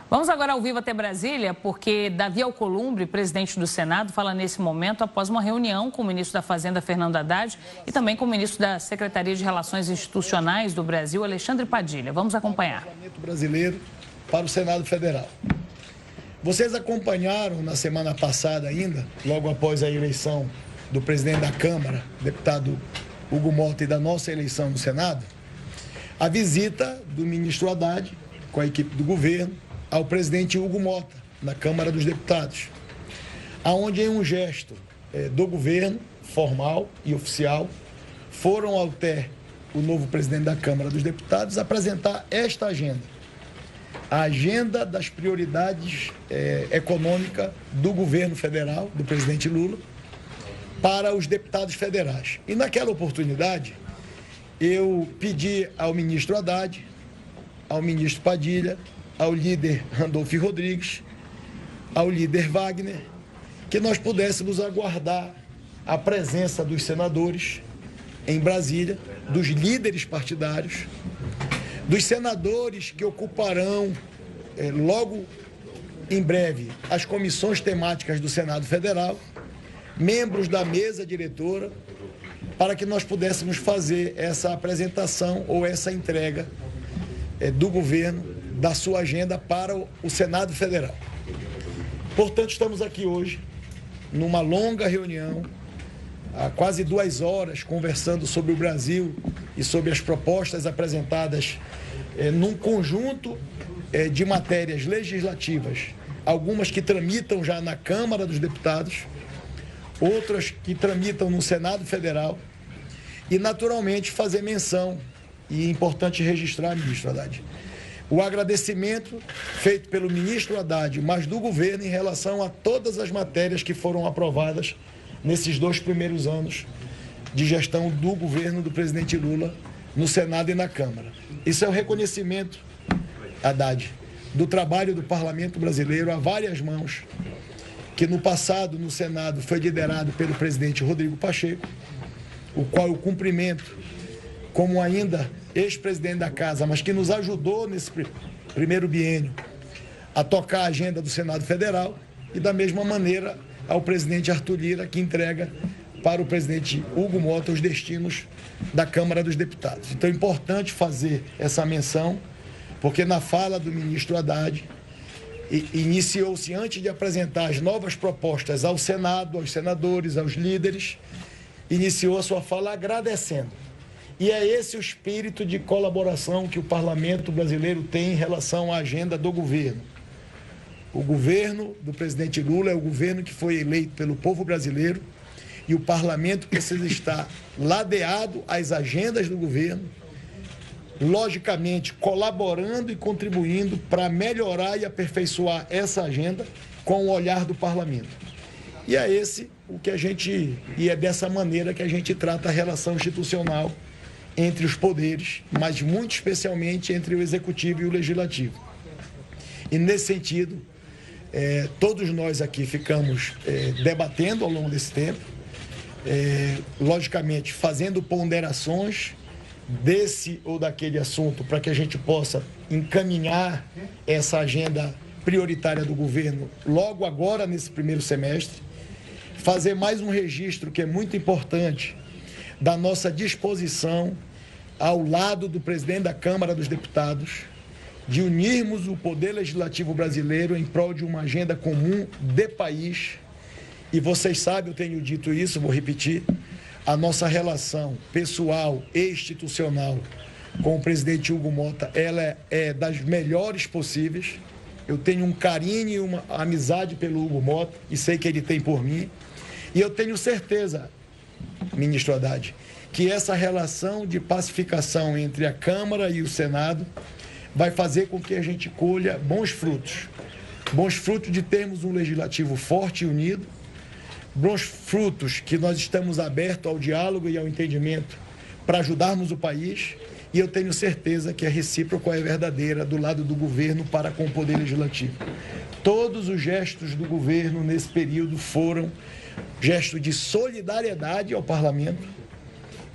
Vamos agora ao vivo até Brasília, porque Davi Alcolumbre, presidente do Senado, fala nesse momento após uma reunião com o ministro da Fazenda, Fernando Haddad, e também com o ministro da Secretaria de Relações Institucionais do Brasil, Alexandre Padilha. Vamos acompanhar. O Parlamento brasileiro para o Senado Federal. Vocês acompanharam na semana passada ainda, logo após a eleição do presidente da Câmara, deputado Hugo Mota, e da nossa eleição no Senado, a visita do ministro Haddad com a equipe do governo ao presidente Hugo Mota, na Câmara dos Deputados, aonde em um gesto do governo, formal e oficial, foram até o novo presidente da Câmara dos Deputados apresentar esta agenda, a agenda das prioridades econômicas do governo federal, do presidente Lula, para os deputados federais. E naquela oportunidade, eu pedi ao ministro Haddad, ao ministro Padilha, ao líder Randolfo Rodrigues, ao líder Wagner, que nós pudéssemos aguardar a presença dos senadores em Brasília, dos líderes partidários, dos senadores que ocuparão logo em breve as comissões temáticas do Senado Federal, membros da mesa diretora, para que nós pudéssemos fazer essa apresentação ou essa entrega do governo, da sua agenda para o Senado Federal. Portanto, estamos aqui hoje, numa longa reunião, há quase 2 horas, conversando sobre o Brasil e sobre as propostas apresentadas num conjunto de matérias legislativas, algumas que tramitam já na Câmara dos Deputados, outras que tramitam no Senado Federal, e, naturalmente, fazer menção, e é importante registrar, ministro Haddad, o agradecimento feito pelo ministro Haddad, mas do governo, em relação a todas as matérias que foram aprovadas nesses 2 primeiros anos de gestão do governo do presidente Lula no Senado e na Câmara. Isso é o reconhecimento, Haddad, do trabalho do parlamento brasileiro a várias mãos, que no passado, no Senado, foi liderado pelo presidente Rodrigo Pacheco, o qual eu cumprimento como ainda ex-presidente da Casa, mas que nos ajudou nesse primeiro biênio a tocar a agenda do Senado Federal, e da mesma maneira ao presidente Arthur Lira, que entrega para o presidente Hugo Mota os destinos da Câmara dos Deputados. Então é importante fazer essa menção, porque na fala do ministro Haddad, iniciou-se, antes de apresentar as novas propostas ao Senado, aos senadores, aos líderes, iniciou a sua fala agradecendo. E é esse o espírito de colaboração que o parlamento brasileiro tem em relação à agenda do governo. O governo do presidente Lula é o governo que foi eleito pelo povo brasileiro, e o parlamento precisa estar ladeado às agendas do governo, logicamente colaborando e contribuindo para melhorar e aperfeiçoar essa agenda com o olhar do parlamento. E é esse o que e é dessa maneira que a gente trata a relação institucional entre os poderes, mas muito especialmente entre o executivo e o legislativo. E nesse sentido, todos nós aqui ficamos debatendo ao longo desse tempo, logicamente fazendo ponderações desse ou daquele assunto, para que a gente possa encaminhar essa agenda prioritária do governo logo agora, nesse primeiro semestre, fazer mais um registro que é muito importante da nossa disposição, ao lado do presidente da Câmara dos Deputados, de unirmos o poder legislativo brasileiro em prol de uma agenda comum de país. E vocês sabem, eu tenho dito isso, vou repetir, a nossa relação pessoal e institucional com o presidente Hugo Mota, ela é das melhores possíveis. Eu tenho um carinho e uma amizade pelo Hugo Mota, e sei que ele tem por mim. E eu tenho certeza, ministro Haddad, que essa relação de pacificação entre a Câmara e o Senado vai fazer com que a gente colha bons frutos de termos um legislativo forte e unido, bons frutos que nós estamos abertos ao diálogo e ao entendimento para ajudarmos o país, e eu tenho certeza que a recíproca é verdadeira do lado do governo para com o Poder Legislativo. Todos os gestos do governo nesse período foram gestos de solidariedade ao Parlamento,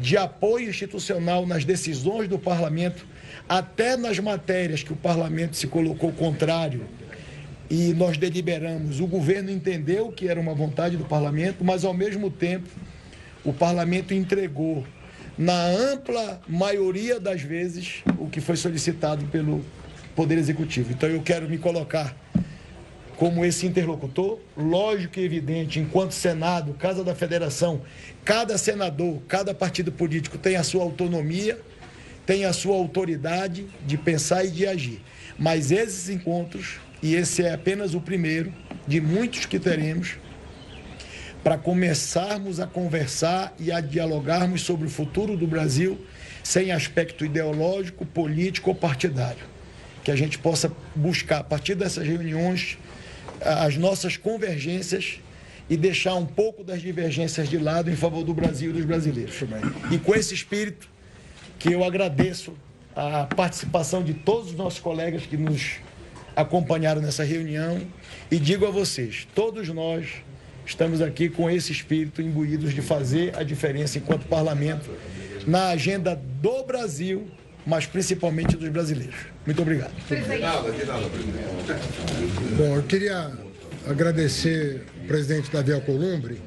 de apoio institucional nas decisões do Parlamento até nas matérias que o parlamento se colocou contrário e nós deliberamos, o governo entendeu que era uma vontade do parlamento, mas ao mesmo tempo o parlamento entregou, na ampla maioria das vezes, o que foi solicitado pelo Poder Executivo. Então eu quero me colocar como esse interlocutor, lógico e evidente, enquanto Senado, Casa da Federação, cada senador, cada partido político tem a sua autonomia, tem a sua autoridade de pensar e de agir. Mas esses encontros, e esse é apenas o primeiro de muitos que teremos, para começarmos a conversar e a dialogarmos sobre o futuro do Brasil sem aspecto ideológico, político ou partidário. Que a gente possa buscar, a partir dessas reuniões, as nossas convergências e deixar um pouco das divergências de lado em favor do Brasil e dos brasileiros. E com esse espírito, que eu agradeço a participação de todos os nossos colegas que nos acompanharam nessa reunião e digo a vocês, todos nós estamos aqui com esse espírito imbuídos de fazer a diferença enquanto parlamento na agenda do Brasil, mas principalmente dos brasileiros. Muito obrigado. Bom, eu queria agradecer o presidente Davi Alcolumbre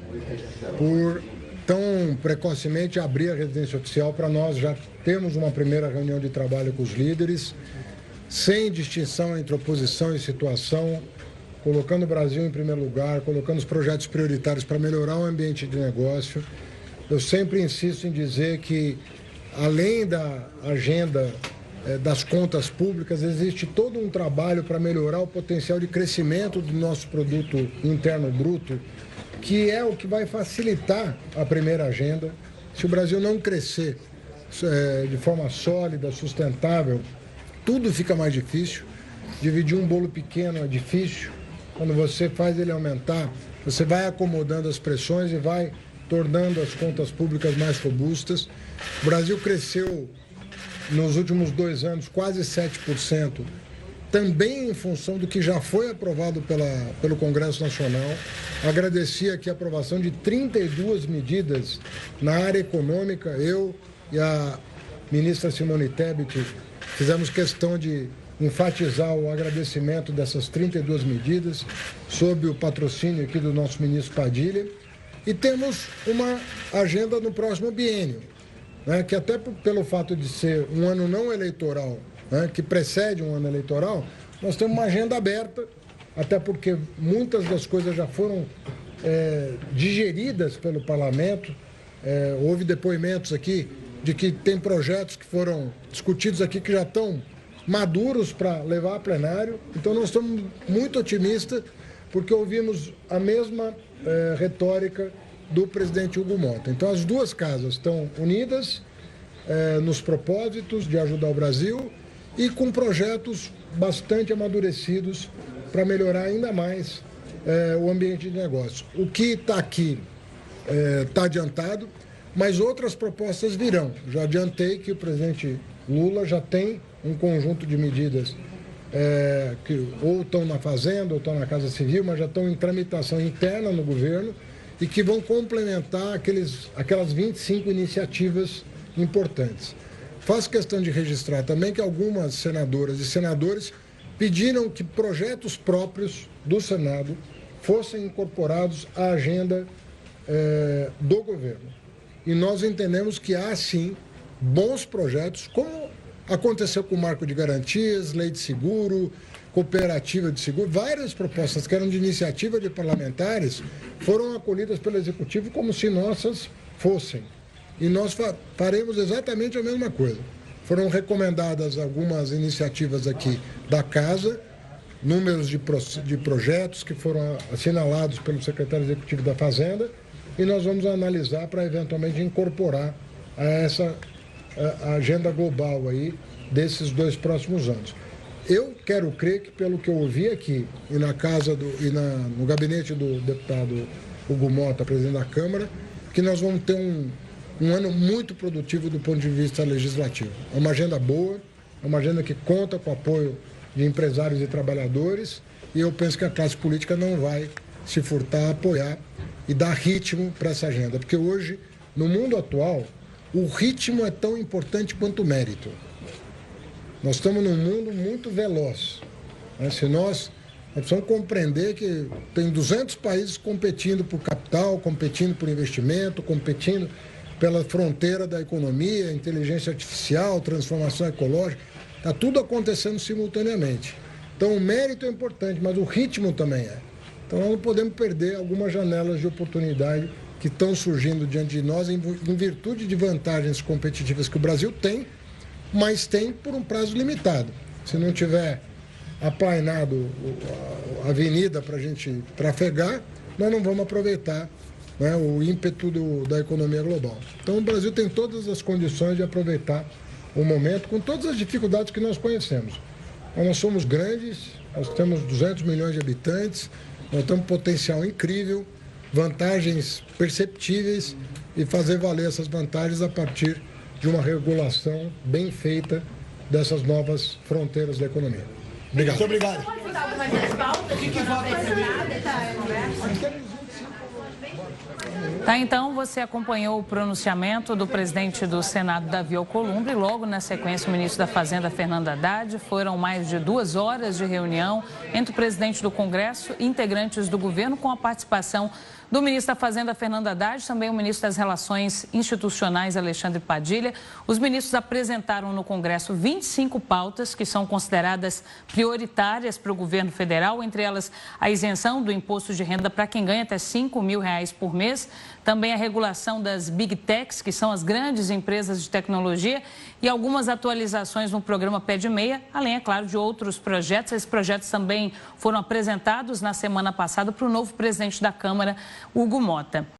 por tão precocemente abrir a residência oficial para nós. Já temos uma primeira reunião de trabalho com os líderes, sem distinção entre oposição e situação, colocando o Brasil em primeiro lugar, colocando os projetos prioritários para melhorar o ambiente de negócio. Eu sempre insisto em dizer que, além da agenda das contas públicas, existe todo um trabalho para melhorar o potencial de crescimento do nosso produto interno bruto, que é o que vai facilitar a primeira agenda. Se o Brasil não crescer de forma sólida, sustentável, tudo fica mais difícil. Dividir um bolo pequeno é difícil. Quando você faz ele aumentar, você vai acomodando as pressões e vai tornando as contas públicas mais robustas. O Brasil cresceu nos últimos 2 anos quase 7%, também em função do que já foi aprovado pelo Congresso Nacional. Agradeci aqui a aprovação de 32 medidas na área econômica. Eu e a ministra Simone Tebet fizemos questão de enfatizar o agradecimento dessas 32 medidas, sob o patrocínio aqui do nosso ministro Padilha. E temos uma agenda no próximo biênio, né, que até pelo fato de ser um ano não eleitoral, né, que precede um ano eleitoral, nós temos uma agenda aberta, até porque muitas das coisas já foram digeridas pelo parlamento. Houve depoimentos aqui de que tem projetos que foram discutidos aqui que já estão maduros para levar a plenário. Então nós estamos muito otimistas, porque ouvimos a mesma retórica do presidente Hugo Mota. Então as duas casas estão unidas nos propósitos de ajudar o Brasil e com projetos bastante amadurecidos para melhorar ainda mais o ambiente de negócio. O que está aqui está adiantado, mas outras propostas virão. Já adiantei que o presidente Lula já tem um conjunto de medidas que ou estão na Fazenda ou estão na Casa Civil, mas já estão em tramitação interna no governo e que vão complementar aquelas 25 iniciativas importantes. Faço questão de registrar também que algumas senadoras e senadores pediram que projetos próprios do Senado fossem incorporados à agenda do governo. E nós entendemos que há, sim, bons projetos, como aconteceu com o Marco de Garantias, Lei de Seguro, Cooperativa de Seguro, várias propostas que eram de iniciativa de parlamentares foram acolhidas pelo Executivo como se nossas fossem. E nós faremos exatamente a mesma coisa. Foram recomendadas algumas iniciativas aqui da Casa, números de projetos que foram assinalados pelo secretário executivo da Fazenda, e nós vamos analisar para eventualmente incorporar a essa agenda global aí desses 2 próximos anos. Eu quero crer que, pelo que eu ouvi aqui e na casa no gabinete do deputado Hugo Mota, presidente da Câmara, que nós vamos ter um ano muito produtivo do ponto de vista legislativo. É uma agenda boa, é uma agenda que conta com o apoio de empresários e trabalhadores, e eu penso que a classe política não vai se furtar a apoiar e dar ritmo para essa agenda, porque hoje, no mundo atual, o ritmo é tão importante quanto o mérito. Nós estamos num mundo muito veloz. Se nós precisamos compreender que tem 200 países competindo por capital, competindo por investimento, competindo pela fronteira da economia, inteligência artificial, transformação ecológica. Está tudo acontecendo simultaneamente. Então, o mérito é importante, mas o ritmo também é. Então, nós não podemos perder algumas janelas de oportunidade que estão surgindo diante de nós em virtude de vantagens competitivas que o Brasil tem, mas tem por um prazo limitado. Se não tiver aplainado a avenida para a gente trafegar, nós não vamos aproveitar, né, o ímpeto da economia global. Então, o Brasil tem todas as condições de aproveitar o momento, com todas as dificuldades que nós conhecemos. Nós somos grandes, nós temos 200 milhões de habitantes, nós temos um potencial incrível, vantagens perceptíveis e fazer valer essas vantagens a partir de uma regulação bem feita dessas novas fronteiras da economia. Obrigado. Muito obrigado. Tá, então você acompanhou o pronunciamento do presidente do Senado, Davi Alcolumbre, logo na sequência o ministro da Fazenda, Fernando Haddad. Foram mais de 2 horas de reunião entre o presidente do Congresso e integrantes do governo, com a participação do ministro da Fazenda, Fernando Haddad, também o ministro das Relações Institucionais, Alexandre Padilha. Os ministros apresentaram no Congresso 25 pautas que são consideradas prioritárias para o governo federal, entre elas a isenção do imposto de renda para quem ganha até R$5 mil por mês, também a regulação das Big Techs, que são as grandes empresas de tecnologia, e algumas atualizações no programa Pé de Meia, além, é claro, de outros projetos. Esses projetos também foram apresentados na semana passada para o novo presidente da Câmara, Hugo Mota.